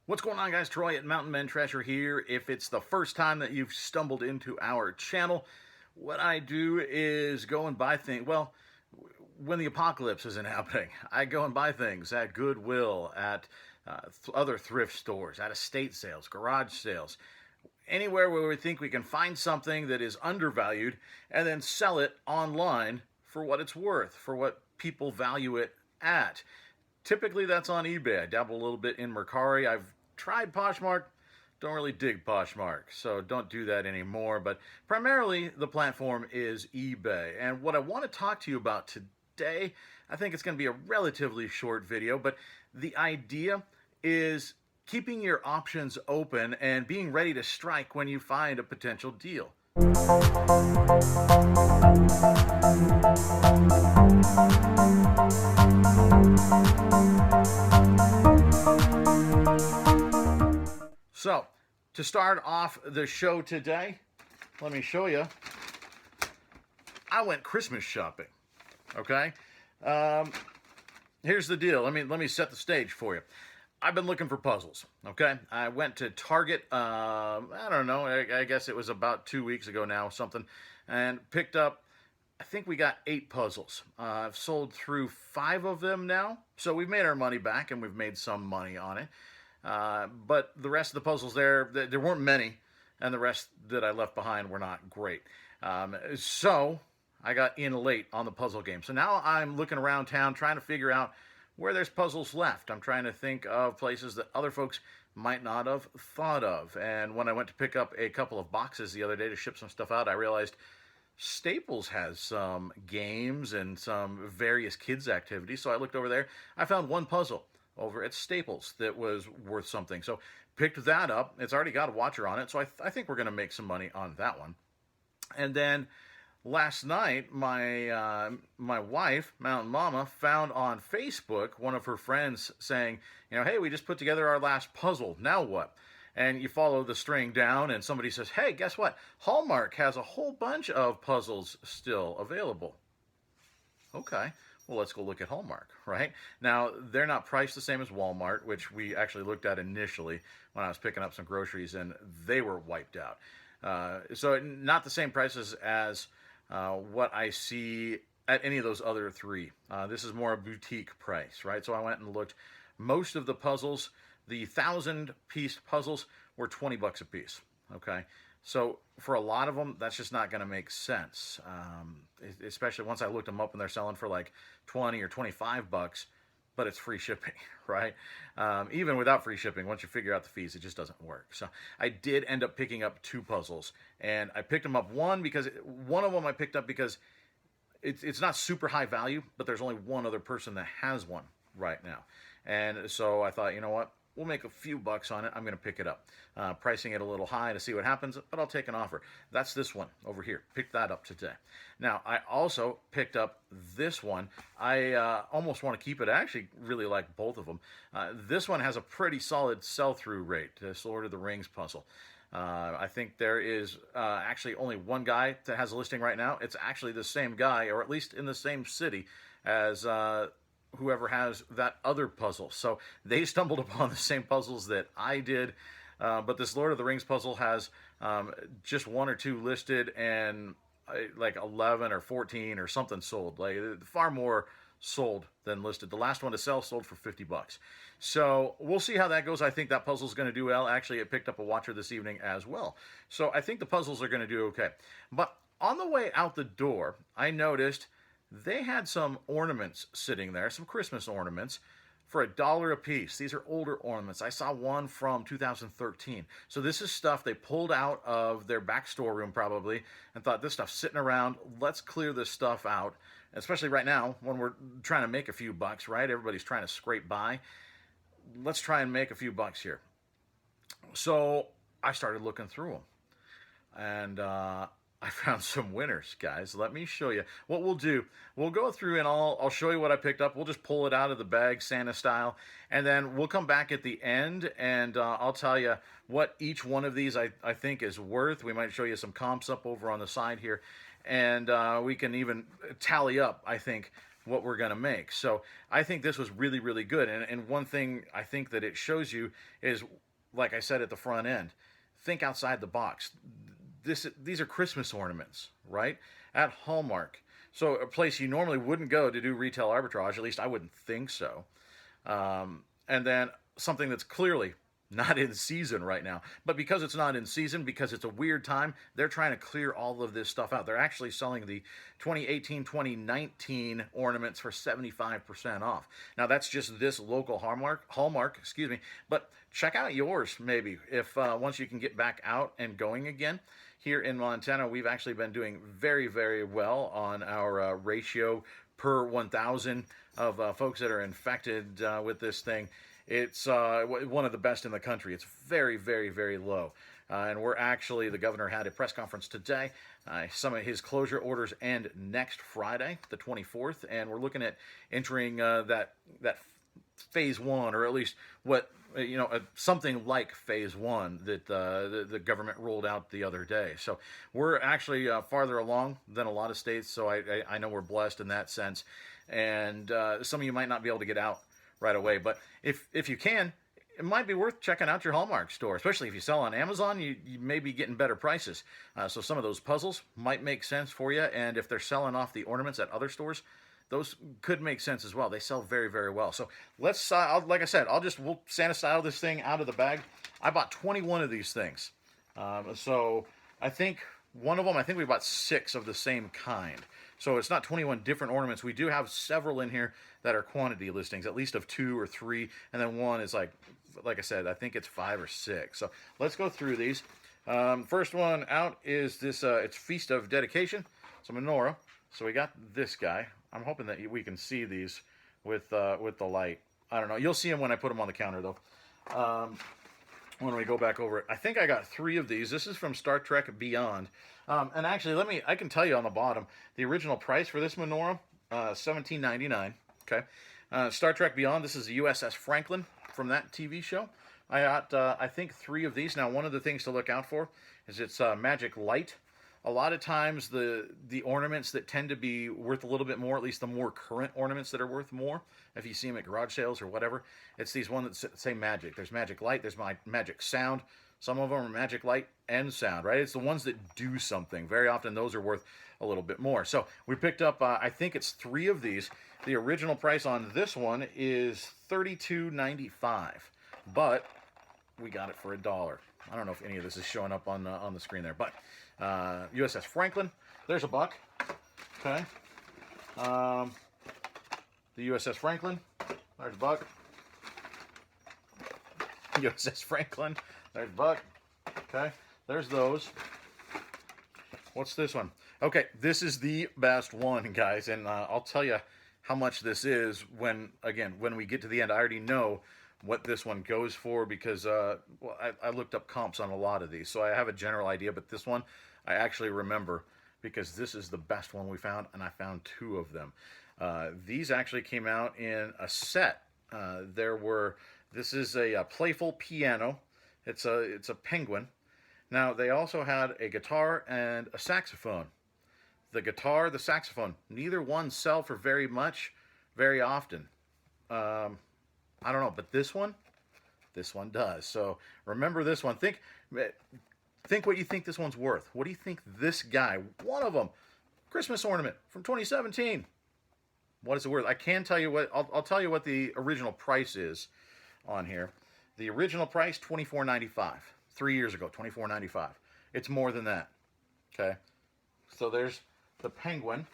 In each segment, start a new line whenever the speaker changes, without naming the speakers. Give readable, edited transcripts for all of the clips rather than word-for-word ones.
What's going on, guys? Troy at Mountain Men Treasure here. If it's the first time that you've stumbled into our channel, what I do is go and buy things. Well, when the apocalypse isn't happening, I go and buy things at Goodwill, at other thrift stores, at estate sales, garage sales, anywhere where we think we can find something that is undervalued and then sell it online for what it's worth, for what people value it at. Typically, that's on eBay. I dabble a little bit in Mercari. I've tried Poshmark. Don't really dig Poshmark, so don't do that anymore. But primarily, the platform is eBay. And what I want to talk to you about today, I think it's going to be a relatively short video, but the idea is keeping your options open and being ready to strike when you find a potential deal. So, to start off the show today, let me show you. I went Christmas shopping, okay? Here's the deal. Let me set the stage for you. I've been looking for puzzles, okay? I went to Target, I don't know, I guess it was about 2 weeks ago now, something, and picked up, I think we got 8 puzzles. I've sold through 5 of them now, so we've made our money back, and we've made some money on it. But the rest of the puzzles there weren't many, and the rest that I left behind were not great. So I got in late on the puzzle game. So now I'm looking around town trying to figure out where there's puzzles left. I'm trying to think of places that other folks might not have thought of. And when I went to pick up a couple of boxes the other day to ship some stuff out, I realized Staples has some games and some various kids activities. So I looked over there. I found one puzzle over at Staples that was worth something. So picked that up. It's already got a watcher on it. So I think we're going to make some money on that one. And then last night, my wife, Mountain Mama, found on Facebook one of her friends saying, hey, we just put together our last puzzle. Now what? And you follow the string down, and somebody says, hey, guess what? Hallmark has a whole bunch of puzzles still available. Okay, well, let's go look at Hallmark, right? Now, they're not priced the same as Walmart, which we actually looked at initially when I was picking up some groceries, and they were wiped out. So not the same prices as what I see at any of those other 3. This is more a boutique price, right? So I went and looked. Most of the puzzles, the 1,000-piece puzzles, were $20 a piece, okay? So for a lot of them, that's just not going to make sense, especially once I looked them up and they're selling for like 20 or 25 bucks, but it's free shipping, right? Even without free shipping, once you figure out the fees, it just doesn't work. So I did end up picking up 2 puzzles, and I picked them up one of them I picked up because it's not super high value, but there's only one other person that has one right now. And so I thought, you know what? We'll make a few bucks on it. I'm going to pick it up. Pricing it a little high to see what happens, but I'll take an offer. That's this one over here. Picked that up today. Now, I also picked up this one. I almost want to keep it. I actually really like both of them. This one has a pretty solid sell-through rate, this Lord of the Rings puzzle. I think there is actually only one guy that has a listing right now. It's actually the same guy, or at least in the same city as whoever has that other puzzle. So they stumbled upon the same puzzles that I did, but this Lord of the Rings puzzle has just 1 or 2 listed and like 11 or 14 or something sold. Like far more sold than listed. The last one to sell sold for $50. So we'll see how that goes. I think that puzzle's going to do well. Actually, it picked up a watcher this evening as well. So I think the puzzles are going to do okay. But on the way out the door, I noticed they had some ornaments sitting there, some Christmas ornaments, for $1 a piece. These are older ornaments. I saw one from 2013. So this is stuff they pulled out of their back storeroom probably and thought, this stuff's sitting around. Let's clear this stuff out, especially right now when we're trying to make a few bucks, right? Everybody's trying to scrape by. Let's try and make a few bucks here. So I started looking through them. And I found some winners, guys. Let me show you what we'll do. We'll go through and I'll show you what I picked up. We'll just pull it out of the bag, Santa style, and then we'll come back at the end and I'll tell you what each one of these I think is worth. We might show you some comps up over on the side here, and we can even tally up, I think, what we're going to make. So I think this was really, really good. And one thing I think that it shows you is, like I said at the front end, think outside the box. These are Christmas ornaments, right? At Hallmark. So a place you normally wouldn't go to do retail arbitrage, at least I wouldn't think so. And then something that's clearly not in season right now. But because it's not in season, because it's a weird time, they're trying to clear all of this stuff out. They're actually selling the 2018-2019 ornaments for 75% off. Now, that's just this local Hallmark, excuse me. But check out yours, maybe, if once you can get back out and going again. Here in Montana, we've actually been doing very, very well on our ratio per 1,000 of folks that are infected with this thing. It's one of the best in the country. It's very, very, very low. And we're actually, the governor had a press conference today. Some of his closure orders end next Friday, the 24th. And we're looking at entering that phase one, or at least what, something like phase one that the government rolled out the other day. So we're actually farther along than a lot of states. So I know we're blessed in that sense. And some of you might not be able to get out right away, but if you can, it might be worth checking out your Hallmark store, especially if you sell on Amazon. You may be getting better prices, so some of those puzzles might make sense for you. And if they're selling off the ornaments at other stores, those could make sense as well. They sell very, very well. So let's like I said, we'll Santa style this thing out of the bag. I bought 21 of these things, so I think one of them, I think we bought 6 of the same kind. So it's not 21 different ornaments. We do have several in here that are quantity listings, at least of 2 or 3, and then one is like I said, I think it's 5 or 6. So let's go through these. First one out is this. It's Feast of Dedication. It's a menorah. So we got this guy. I'm hoping that we can see these with the light. I don't know. You'll see them when I put them on the counter, though. When we go back over it, I think I got 3 of these. This is from Star Trek Beyond. And actually, I can tell you on the bottom, the original price for this menorah, $17.99. Okay. Star Trek Beyond, this is the USS Franklin from that TV show. I got, I think, 3 of these. Now, one of the things to look out for is its magic light. A lot of times, the ornaments that tend to be worth a little bit more, at least the more current ornaments that are worth more, if you see them at garage sales or whatever, it's these ones that say magic. There's magic light, there's magic sound. Some of them are magic light and sound, right? It's the ones that do something. Very often, those are worth a little bit more. So we picked up, I think it's 3 of these. The original price on this one is $32.95, but we got it for $1. I don't know if any of this is showing up on the screen there, but USS Franklin, there's a buck. Okay. The USS Franklin, there's a buck. USS Franklin, there's a buck. Okay, there's those. What's this one? Okay, this is the best one, guys, and I'll tell you how much this is when we get to the end. I already know what this one goes for because I looked up comps on a lot of these, so I have a general idea, but this one I actually remember because this is the best one we found, and I found 2 of them. These actually came out in a set. This is a playful piano. It's a penguin. Now, they also had a guitar and a saxophone. The guitar, the saxophone, neither one sell for very much, very often. I don't know, but this one does. So remember this one. Think what you think this one's worth. What do you think this guy, one of them, Christmas ornament from 2017, what is it worth? I can tell you what, I'll tell you what the original price is on here. The original price, $24.95. 3 years ago, $24.95. It's more than that. Okay. So there's the penguin.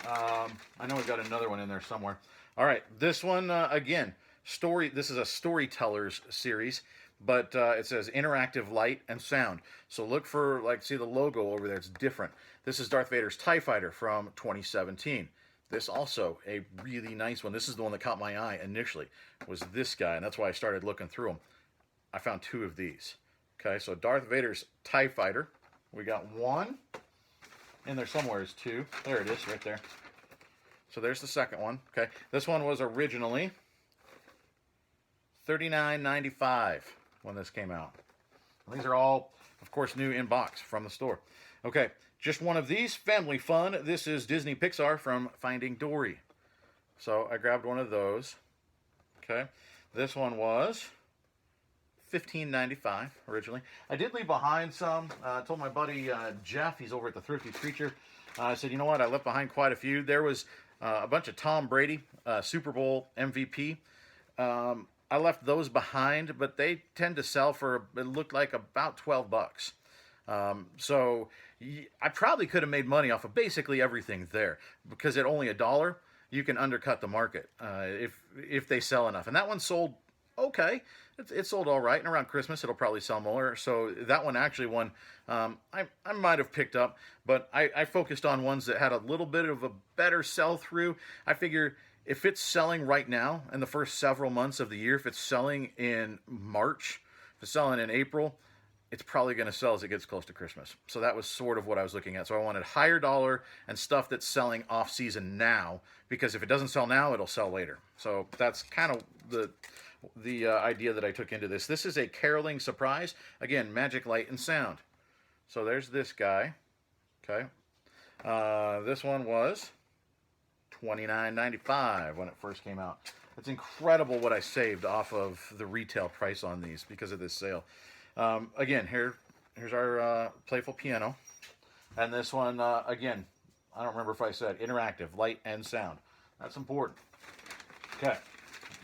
I know we've got another one in there somewhere. All right. This one, again, this is a storytellers series, but it says interactive light and sound. So look for, see the logo over there. It's different. This is Darth Vader's TIE Fighter from 2017. This also a really nice one. This is the one that caught my eye initially, was this guy, and that's why I started looking through them. I found 2 of these. Okay, so Darth Vader's TIE Fighter. We got 1. In there somewhere is 2. There it is, right there. So there's the second one. Okay, this one was originally $39.95 when this came out. And these are all, of course, new in box from the store. Okay, just one of these, family fun. This is Disney Pixar from Finding Dory. So I grabbed one of those. Okay. This one was $15.95 originally. I did leave behind some. I told my buddy Jeff, he's over at the Thrifty Preacher. I said, you know what? I left behind quite a few. There was a bunch of Tom Brady, Super Bowl MVP. I left those behind, but they tend to sell for, it looked like about 12 bucks. So I probably could have made money off of basically everything there because at only $1, you can undercut the market if they sell enough. And that one sold okay. It sold all right, and around Christmas it'll probably sell more. So that one actually one I might have picked up, but I focused on ones that had a little bit of a better sell through. I figure if it's selling right now in the first several months of the year, if it's selling in March, if it's selling in April, it's probably going to sell as it gets close to Christmas. So that was sort of what I was looking at. So I wanted higher dollar and stuff that's selling off season now, because if it doesn't sell now, it'll sell later. So that's kind of the idea that I took into this. This is a caroling surprise. Again, magic light and sound. So there's this guy. Okay. This one was $29.95 when it first came out. It's incredible what I saved off of the retail price on these because of this sale. Again, here's our playful piano. And this one, again, I don't remember if I said interactive, light and sound. That's important. Okay.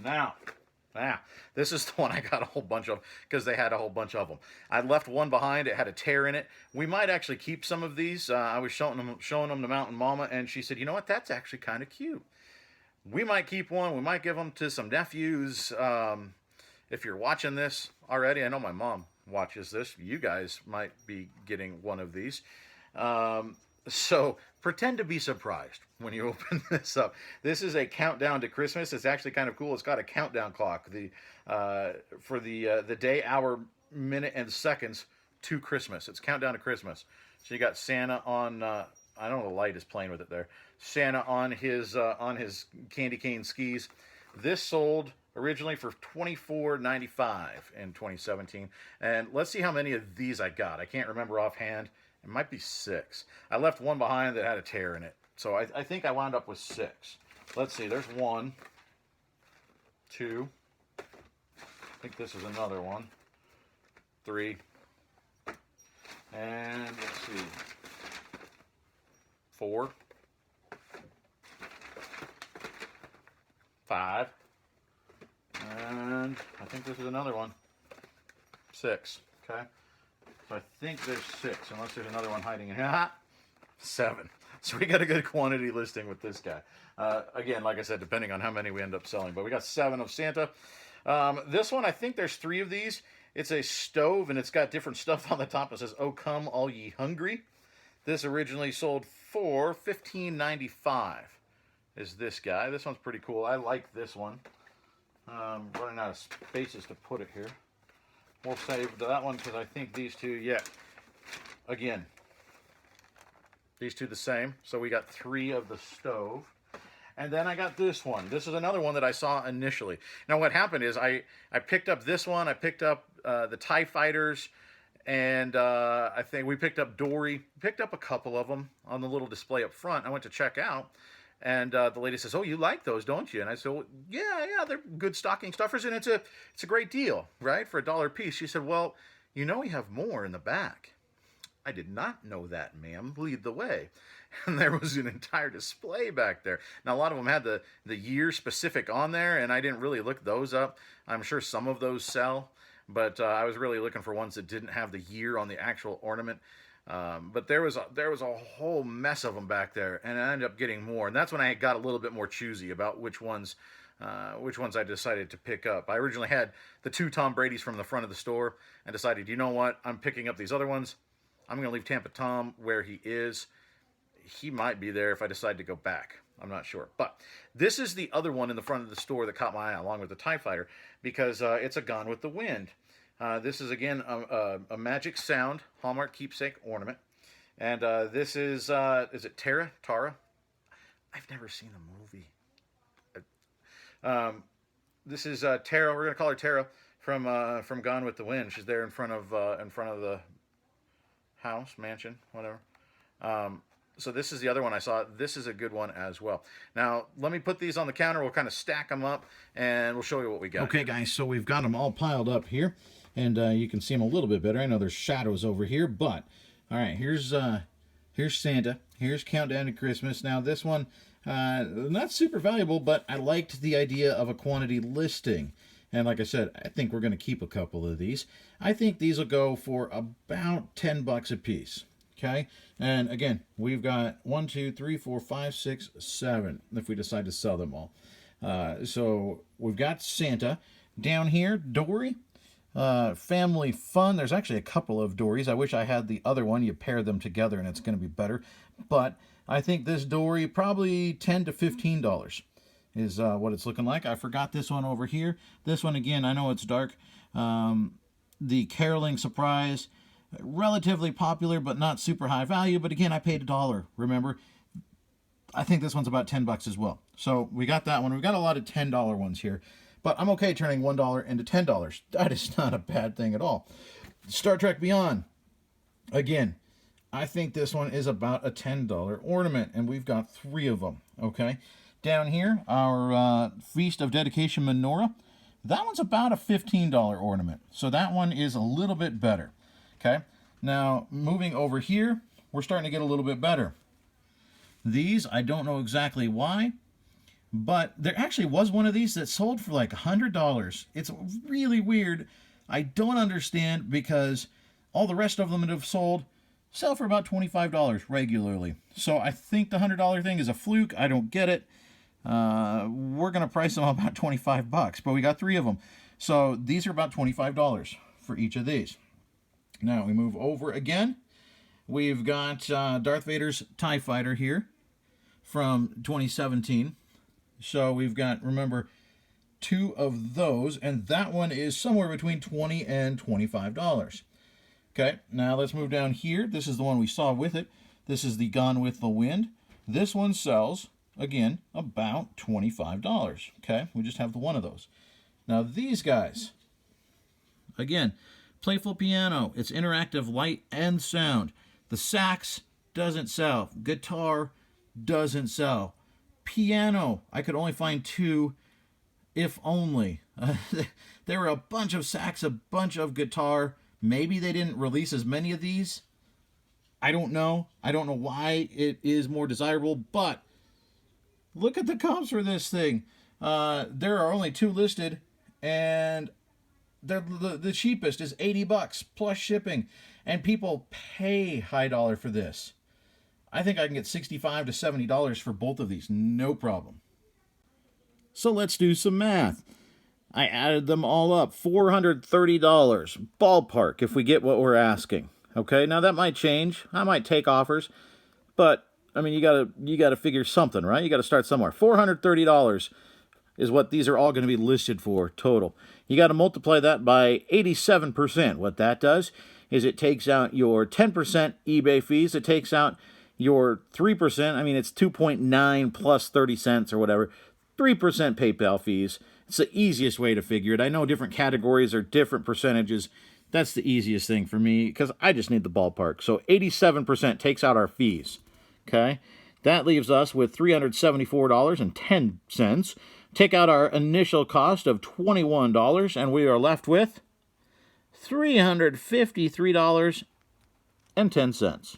Now, this is the one I got a whole bunch of because they had a whole bunch of them. I left one behind. It had a tear in it. We might actually keep some of these. I was showing them to Mountain Mama, and she said, you know what? That's actually kind of cute. We might keep one. We might give them to some nephews. If you're watching this already, I know my mom watches this. You guys might be getting one of these. So pretend to be surprised when you open this up. This is a countdown to Christmas. It's actually kind of cool. It's got a countdown clock for the day, hour, minute, and seconds to Christmas. It's countdown to Christmas. So you got Santa on. I don't know, the light is playing with it there. Santa on his candy cane skis. This sold originally for $24.95 in 2017. And let's see how many of these I got. I can't remember offhand. It might be 6. I left one behind that had a tear in it. So I think I wound up with 6. Let's see. There's 1, 2. I think this is another one. 3. And let's see. 4. 5. And I think this is another one. 6. Okay. So I think there's 6, unless there's another one hiding in here. 7. So we got a good quantity listing with this guy. Again, like I said, depending on how many we end up selling. But we got 7 of Santa. This one, I think there's 3 of these. It's a stove, and it's got different stuff on the top. It says, "Oh, come all ye hungry." This originally sold for $15.95. Is this guy. This one's pretty cool. I like this one. Running out of spaces to put it here. We'll save that one because I think these two, yeah. Again, these two the same. So we got 3 of the stove. And then I got this one. This is another one that I saw initially. Now what happened is I picked up this one. I picked up the TIE Fighters. And I think we picked up Dory. Picked up a couple of them on the little display up front. I went to check out. And the lady says, "Oh, you like those, don't you?" And I said, "Well, yeah, they're good stocking stuffers, and it's a great deal, right, for $1 a piece." She said, "Well, you know we have more in the back." I did not know that, ma'am. Lead the way. And there was an entire display back there. Now, a lot of them had the year specific on there, and I didn't really look those up. I'm sure some of those sell, but I was really looking for ones that didn't have the year on the actual ornament. But there was a whole mess of them back there, and I ended up getting more. And that's when I got a little bit more choosy about which ones I decided to pick up. I originally had the 2 Tom Brady's from the front of the store, and decided, you know what, I'm picking up these other ones. I'm going to leave Tampa Tom where he is. He might be there if I decide to go back. I'm not sure. But this is the other one in the front of the store that caught my eye, along with the TIE Fighter, because it's a Gone with the Wind. This is, again, a Magic Sound Hallmark keepsake ornament. And this is it Tara? Tara? I've never seen the movie. This is Tara. We're going to call her Tara from Gone with the Wind. She's there in front of the house, mansion, whatever. So this is the other one I saw. This is a good one as well. Now, let me put these on the counter. We'll kind of stack them up, and we'll show you what we got.
Okay, guys, so we've got them all piled up here, and you can see them a little bit better. I know there's shadows over here, but all right, here's Santa. Here's Countdown to Christmas. Now, this one, not super valuable, but I liked the idea of a quantity listing. And like I said, I think we're going to keep a couple of these. I think these will go for about $10 a piece. Okay, and again, we've got 1, 2, 3, 4, 5, 6, 7, if we decide to sell them all. So we've got Santa. Down here, Dory. Family Fun. There's actually a couple of Dories. I wish I had the other one. You pair them together and it's going to be better. But I think this Dory, probably $10 to $15 is what it's looking like. I forgot this one over here. This one, again, I know it's dark. The Caroling Surprise. Relatively popular, but not super high value. But again, I paid $1. Remember, I think this one's about $10 as well. So we got that one. We've got a lot of $10 ones here, but I'm okay turning $1 into $10. That is not a bad thing at all. Star Trek Beyond. Again, I think this one is about a $10 ornament, and we've got 3 of them. Okay, down here, our Feast of Dedication menorah. That one's about a $15 ornament. So that one is a little bit better. Okay, now moving over here, we're starting to get a little bit better. These, I don't know exactly why, but there actually was one of these that sold for like $100. It's really weird. I don't understand, because all the rest of them that have sold sell for about $25 regularly. So I think the $100 thing is a fluke. I don't get it. We're going to price them about $25, but we got 3 of them. So these are about $25 for each of these. Now we move over again. We've got Darth Vader's TIE Fighter here from 2017. So we've got, remember, 2 of those, and that one is somewhere between $20 and $25. Okay, now let's move down here. This is the one we saw with it. This is the Gone with the Wind. This one sells, again, about $25. Okay, we just have the one of those. Now these guys, again, Playful Piano. It's interactive light and sound. The sax doesn't sell. Guitar doesn't sell. Piano, I could only find 2, if only. There were a bunch of sax, a bunch of guitar. Maybe they didn't release as many of these. I don't know. I don't know why it is more desirable, but look at the comps for this thing. There are only 2 listed, and the cheapest is $80 plus shipping, and people pay high dollar for this. I think I can get $65 to $70 for both of these, no problem. So let's do some math. I added them all up, $430 ballpark if we get what we're asking. Okay, now that might change. I might take offers, but I mean, you gotta figure something, right? You gotta start somewhere. $430 is what these are all going to be listed for total. You got to multiply that by 87%. What that does is it takes out your 10% eBay fees. It takes out your 3%. I mean, it's 2.9 plus 30 cents or whatever. 3% PayPal fees. It's the easiest way to figure it. I know different categories are different percentages. That's the easiest thing for me because I just need the ballpark. So 87% takes out our fees. Okay? That leaves us with $374.10. Take out our initial cost of $21, and we are left with $353.10.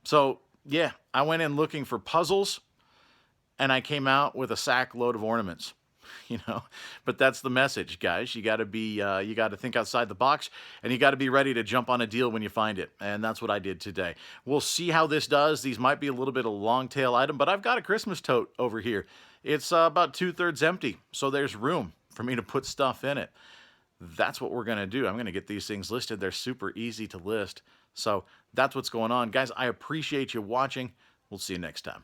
So, yeah, I went in looking for puzzles, and I came out with a sack load of ornaments. But that's the message, guys. You got to think outside the box, and you got to be ready to jump on a deal when you find it. And that's what I did today. We'll see how this does. These might be a little bit of a long tail item, but I've got a Christmas tote over here. It's about 2/3 empty, so there's room for me to put stuff in it. That's what we're going to do. I'm going to get these things listed. They're super easy to list. So that's what's going on. Guys, I appreciate you watching. We'll see you next time.